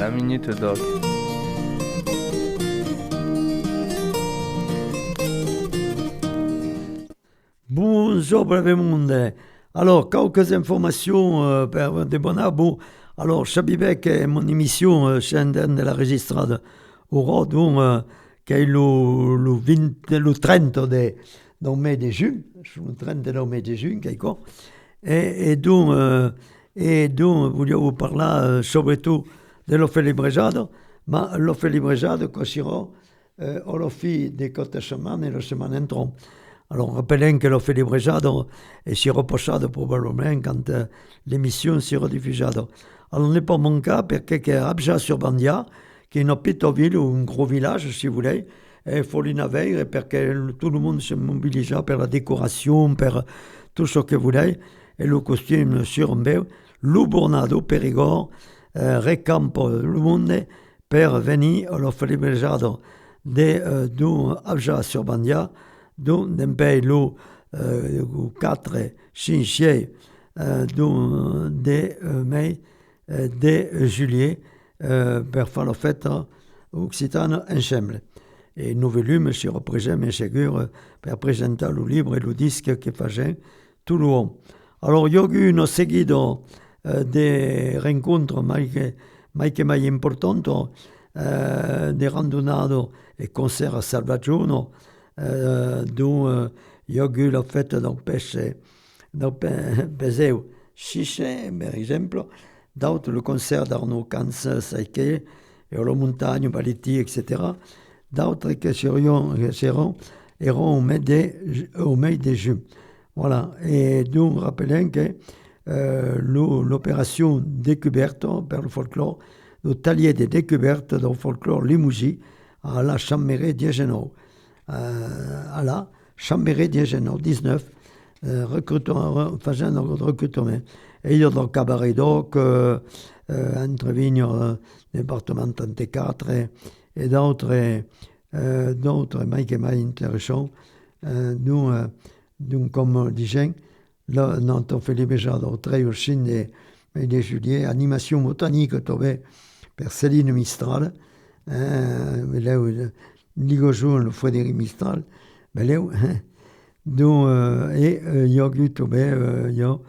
La Minute Doc. Bonjour, brave monde. Alors, quelques informations per de Bonabo. Alors, Chabibek est mon émission scendent de la registrada au donc che è lo 30 del mese di giugno, sul 30 del mese di giugno, che quoi. Donc, vogliamo parlare soprattutto dello felibrejado, ma lo felibrejado che sarà alla fine di questa settimana e la settimana entrante. Alors, rappelons que lo felibrejado sera passado probablement quand l'émission sera diffusée. Alors, ne pas manquer perché che Abja sur Bandia, qui est une petite ville ou un gros village, si vous voulez, il faut l'inavere perché tout le monde se mobilise pour la décoration, pour tout ce que vous voulez. Et le costume sur un peu, le Bornado, Périgord, recampo le monde per venir allo felibrejado de Abja sur Bandia, donc d'un pays lo 4, 5, 6 de mai, de juillet, per fare la festa occitana ensemble. E nous volume si représente sicuro per presentare il libro e il disco che facciamo tutto l'uomo. Alors, il y a eu un seguito de rencontres mai importanti, de randonnades e concerts a Salvaggiuno, dove il y a eu la fête del Peseu Chiche, per esempio, d'autres le concert d'Arnaud Cans, Saïké, et la montagne, Baliti, etc. D'autres qui seront au mai de juin. Voilà. Et donc, rappelons que l'opération découverte per le folklore, le talier de découverte del folklore Limousin à la Chambéry de Genoa. À la Chambéry de Genoa, 19, faisant un recrutement. Et il y a dans le cabaret d'Oc, entre Vignes, département 34, et d'autres mai intéressants. Donc, comme disais, là, notre Philippe Jadot, très au Chine de juillet, animation botanique, tombée par Céline Mistral, là où Ligojo, le Frédéric Mistral, mais là où, donc, et il y a eu tombé, il y a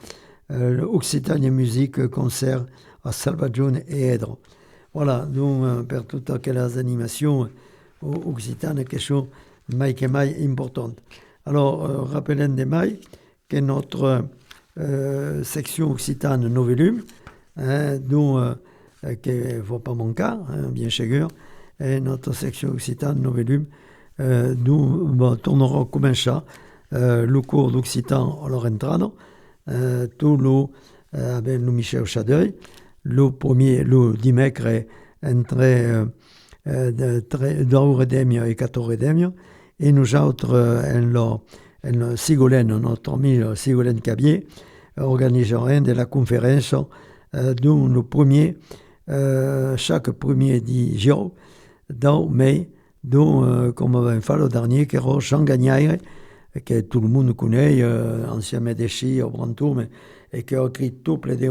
l'Occitanie Musique concert à Salvaggione et Edro. Voilà, donc, per toutes aquelles animations occitanes qui sont mai importantes. Alors, rappelons de mai que notre section occitane Novelum, dont qu'il ne faut pas manquer, bien sûr, et notre section occitane Novelum, d'où tournera comme un chat le cours d'occitan à leur entrada, tout avec le Michel Chadeuil, le premier, le dimecre entre 2 demio et 14 demio, et nous autres, en Sigolène, notre ami Sigolène Cabier, organiserons de la conférence dont le premier, chaque premier di jour, dans mai, dont, comme on va faire le dernier, qui est Jean Gagnaire, que tout le monde connaît, ancien médecin au Brantôme, et qui a écrit tout plein de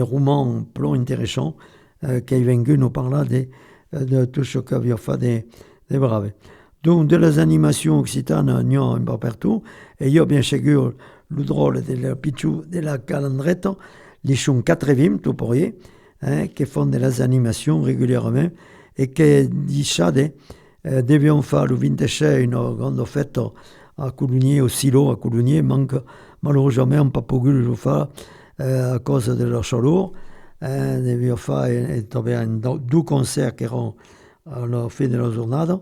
romans plein intéressants, qui est venu nous parler de tout ce qu'il avait fait des braves. Donc, de les animations occitanes, il y a un peu partout, et il y a bien sûr le drôle de la pichou de la calandrette, les sont 80, tout pour y, qui font de les animations régulièrement, et qui disent devions faire le 26 une grande fête à Coulugnier, au silo à Coulugnier, manque malheureusement on n'a pas pu le faire à cause de la chaleur. Devions faire deux concerts qui seront à la fin de la journée,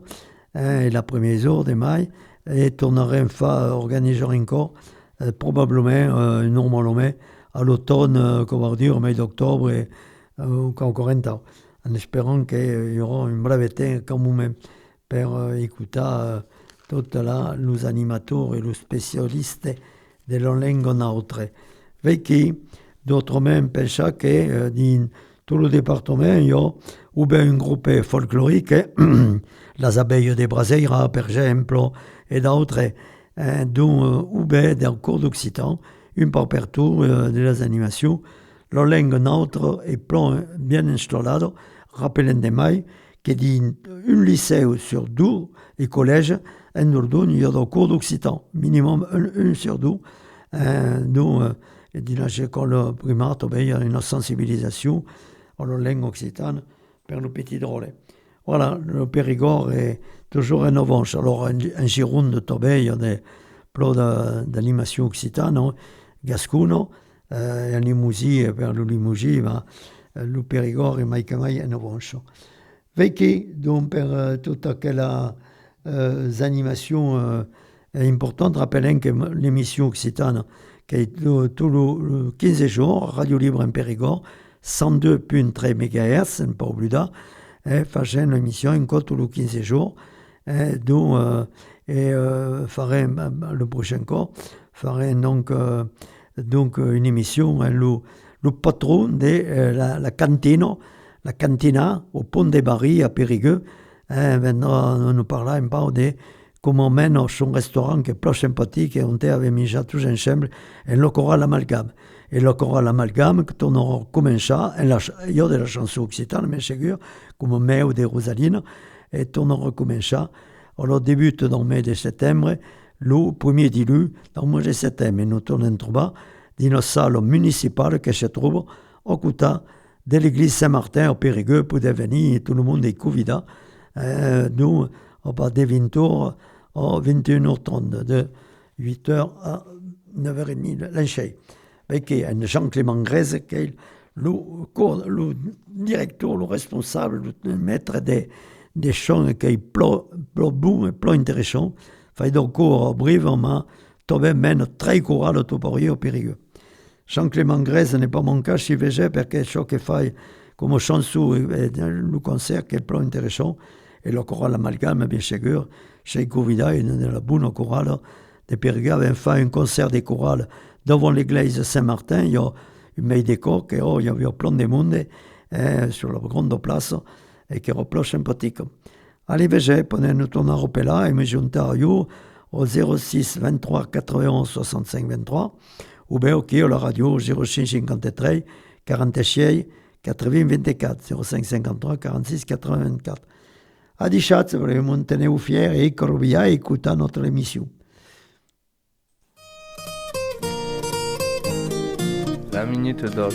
et la première jour de mai, et tournerons à organiser encore, probablement, normalement, à l'automne, comme on va dire, au mois d'octobre, et encore un temps, en espérant qu'il y aura une brave temps quand même pour écouter tous les animateurs et les spécialistes de la langue autre. Vecchi, d'autres même pensent que dans tout le département, il y a ou bien un groupe folklorique, les abeilles de Braseira, par exemple, et d'autres, dont ou bien dans le cours d'occitan, un peu partout de les animations. La langue neutre est bien installée rappelem de mai que din un liceu sur 2 et collège en Dordogne, il y a des cours d'occitan, minimum un sur 2. Nous, dans l'école primaire, il y a une sensibilisation à la langue occitane pour le petit drôle. Voilà, le Périgord est toujours innovant. Alors, en Gironde, il y a des plats d'animation occitane, gascuno, en Limousin, per le Limousin, le Périgord est mai que mai innovant. Veichi, donc, per toute aquella animations importantes, rappelons que l'émission occitane, qui est tous les 15 jours, Radio Libre en Périgord, 102.3 MHz, pas oublié, faisant l'émission encore tous les 15 jours, dont ferait le prochain cours, ferait donc une émission, le patron de la cantina au Pont des Barils à Périgueux, vendra nous parler un peu de comment mène son restaurant qui est plus sympathique et on avait mis tous ensemble en le choral amalgame. Et le choral amalgame, que on aura commencé, il y a de la chanson occitane, mais c'est sûr, comme Meu de Rosaline, et on aura commencé. Alors, débute dans le mois de septembre, le premier dilu, dans le mois de septembre, et nous tournons trouver dans une salle municipale qui se trouve au côté de l'église Saint-Martin au Périgueux pour devenir, tout le monde est convié. Nous, on va de 20h à 21h30, de 8h à 9h30, l'enchei. Perché Jean-Clément Grèze, qui est le directeur, le responsable, le maître des chants, qui est plus bon et plus intéressant, fait donc brièvement, trouver même très courant le toporier au Périgueux. Jean-Clément Grèze n'est pas mon cas, si veut parce que ce qu'il fait comme chanson, le concert qui est plus intéressant, et le choral amalgame, bien sûr, chez Covida, et dans la bonne chorale de Périgueux, avait fait un concert de chorale devant l'église Saint-Martin. Il y a une meille décor, et il y avait plein de monde sur la grande place, et qui era plus sympathique. Allez, veillez, pendant nous tourner au là, et me junter à vous au 06 23 91 65 23, ou bien ok, à la radio 05 53 46 80 24, 05 53 46 80 24. A dichat, voulons tenir fiers et corvia et écouter notre émission. La Minute Doc.